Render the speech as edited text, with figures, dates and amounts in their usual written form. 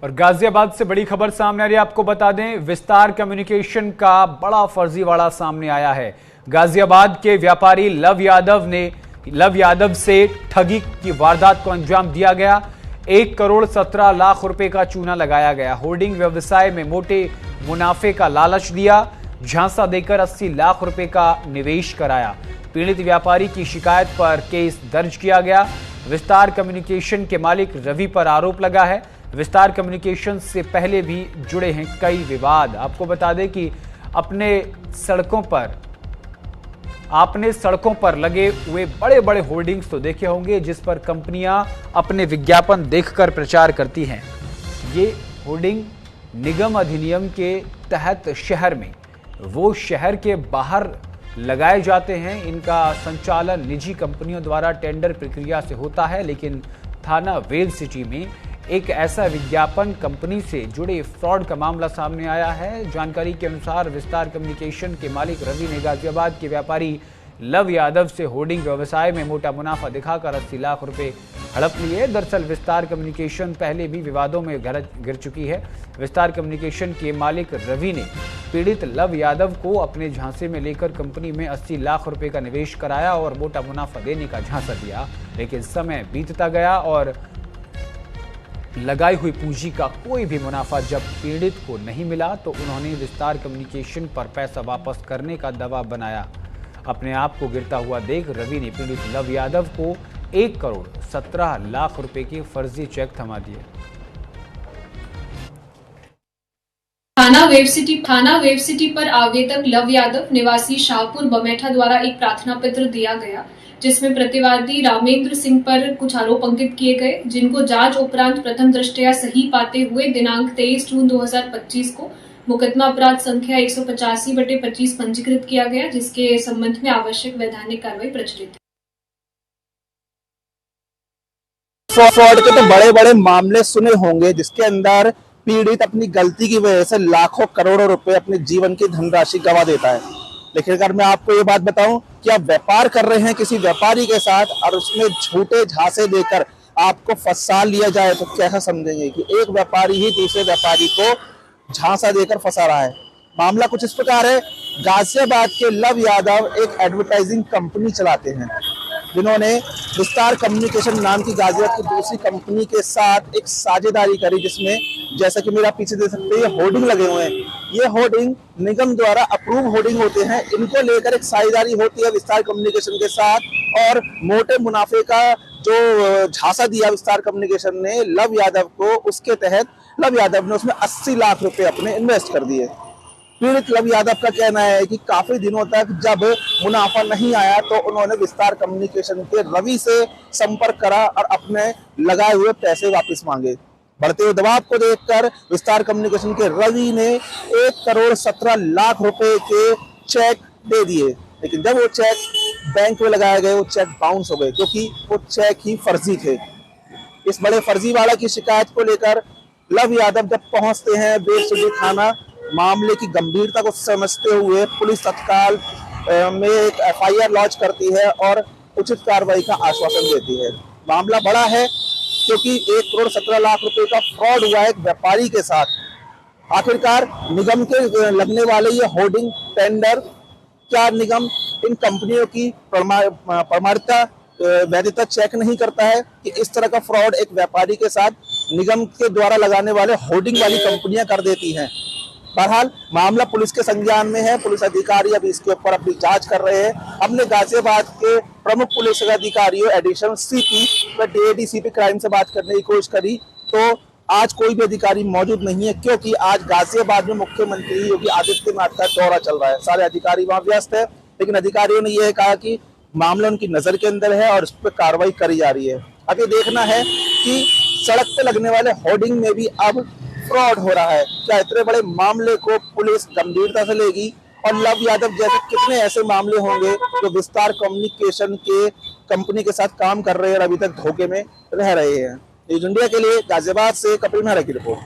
और गाजियाबाद से बड़ी खबर सामने आ रही है। आपको बता दें, विस्तार कम्युनिकेशन का बड़ा फर्जीवाड़ा सामने आया है। गाजियाबाद के व्यापारी लव यादव से ठगी की वारदात को अंजाम दिया गया। 1,17,00,000 रुपए का चूना लगाया गया। होर्डिंग व्यवसाय में मोटे मुनाफे का लालच दिया। झांसा देकर 80 लाख रुपए का निवेश कराया। पीड़ित व्यापारी की शिकायत पर केस दर्ज किया गया। विस्तार कम्युनिकेशन के मालिक रवि पर आरोप लगा है। विस्तार कम्युनिकेशन से पहले भी जुड़े हैं कई विवाद। आपको बता दें कि आपने सड़कों पर लगे हुए बड़े बड़े होर्डिंग्स तो देखे होंगे, जिस पर कंपनियां अपने विज्ञापन देखकर प्रचार करती हैं। ये होर्डिंग निगम अधिनियम के तहत शहर के बाहर लगाए जाते हैं। इनका संचालन निजी कंपनियों द्वारा टेंडर प्रक्रिया से होता है, लेकिन थाना वेल सिटी में एक ऐसा विज्ञापन कंपनी से जुड़े फ्रॉड का मामला सामने आया है। जानकारी के अनुसार विस्तार कम्युनिकेशन के मालिक रवि ने गाजियाबाद के व्यापारी लव यादव से होर्डिंग व्यवसाय में मोटा मुनाफा दिखाकर 80 लाख रुपए हड़प लिए। दरअसल विस्तार कम्युनिकेशन पहले भी विवादों में गिर चुकी है। विस्तार कम्युनिकेशन के मालिक रवि ने पीड़ित लव यादव को अपने झांसे में लेकर कंपनी में 80 लाख रुपए का निवेश कराया और मोटा मुनाफा देने का झांसा दिया, लेकिन समय बीतता गया और लगाई हुई पूंजी का कोई भी मुनाफा जब पीड़ित को नहीं मिला तो उन्होंने विस्तार कम्युनिकेशन पर पैसा वापस करने का दबाव बनाया। अपने आप को गिरता हुआ देख रवि ने पीड़ित लव यादव को 1,17,00,000 रुपए के फर्जी चेक थमा दिए। थाना वेब सिटी पर आवेदक लव यादव निवासी शाहपुर बमेठा द्वारा एक प्रार्थना पत्र दिया गया, जिसमें प्रतिवादी रामेंद्र सिंह पर कुछ आरोप अंकित किए गए, जिनको जांच उपरांत प्रथम दृष्टया सही पाते हुए दिनांक 23 जून 2025 को मुकदमा अपराध संख्या 185/25 पंजीकृत किया गया, जिसके संबंध में आवश्यक वैधानिक कार्रवाई प्रचलित है। फ्रॉड के तो बड़े बड़े मामले सुने होंगे, जिसके अंदर पीड़ित अपनी गलती की वजह से लाखों करोड़ों रुपए अपने जीवन की धनराशि गंवा देता है। लेकिन अगर मैं आपको ये बात बताऊं कि आप व्यापार कर रहे हैं किसी व्यापारी के साथ और उसमें झूठे झांसे देकर आपको फंसा लिया जाए, तो कैसा समझेंगे कि एक व्यापारी ही दूसरे व्यापारी को झांसा देकर फंसा रहा है। मामला कुछ इस प्रकार है। गाजियाबाद के लव यादव एक एडवर्टाइजिंग कंपनी चलाते हैं, जिन्होंने विस्तार कम्युनिकेशन नाम की गाजियाबाद की दूसरी कंपनी के साथ एक साझेदारी करी, जिसमें जैसा कि मेरा पीछे देख सकते हैं ये होर्डिंग लगे हुए हैं। ये होर्डिंग निगम द्वारा अप्रूव होर्डिंग होते हैं। इनको लेकर एक साझेदारी होती है विस्तार कम्युनिकेशन के साथ, और मोटे मुनाफे का जो झांसा दिया विस्तार कम्युनिकेशन ने लव यादव को, उसके तहत लव यादव ने उसमें 80 लाख रुपए अपने इन्वेस्ट कर दिए। पीड़ित लव यादव का कहना है कि काफी दिनों तक जब मुनाफा नहीं आया तो उन्होंने विस्तार कम्युनिकेशन के रवि से संपर्क करा और अपने लगाए हुए पैसे वापस मांगे। बढ़ते हुए दबाव को देखकर विस्तार कम्युनिकेशन के रवि ने 1,17,00,000 रुपए के चेक दे दिए, लेकिन जब वो चेक बैंक में लगाए गए वो चेक बाउंस हो गए, क्योंकि वो चेक ही फर्जी थे। इस बड़े फर्जीवाड़ा की शिकायत को लेकर लव यादव जब पहुंचते हैं वेल सिटी थाना, मामले की गंभीरता को समझते हुए पुलिस तत्काल में एक FIR लॉन्च करती है और उचित कार्रवाई का आश्वासन देती है। मामला बड़ा है क्योंकि 1,17,00,000 रुपए का फ्रॉड हुआ है एक व्यापारी के साथ। आखिरकार निगम के लगने वाले ये होर्डिंग टेंडर, क्या निगम इन कंपनियों की प्रमाणिकता वैधता चेक नहीं करता है कि इस तरह का फ्रॉड एक व्यापारी के साथ निगम के द्वारा लगाने वाले होर्डिंग वाली कंपनियां कर देती हैं। बहरहाल मामला पुलिस के संज्ञान में है। पुलिस अधिकारी अभी इसके ऊपर अपनी जांच कर रहे हैं। हमने गाजियाबाद के प्रमुख पुलिस अधिकारियों, एडिशनल CP व DADCP क्राइम से बात करने की कोशिश करी, तो आज कोई भी अधिकारी मौजूद नहीं है, क्योंकि आज गाजियाबाद में मुख्यमंत्री योगी आदित्यनाथ का दौरा चल रहा है। सारे अधिकारी वहां व्यस्त है, लेकिन अधिकारियों ने यह कहा कि मामला उनकी नजर के अंदर है और इस पर कार्रवाई करी जा रही है। अब ये देखना है कि सड़क पे लगने वाले होर्डिंग में भी अब फ्रॉड हो रहा है। क्या इतने बड़े मामले को पुलिस गंभीरता से लेगी, और लव यादव जैसे कितने ऐसे मामले होंगे जो विस्तार कम्युनिकेशन के कंपनी के साथ काम कर रहे हैं और अभी तक धोखे में रह रहे हैं। न्यूज़ इंडिया के लिए गाजियाबाद से कपिल मेहरा की रिपोर्ट।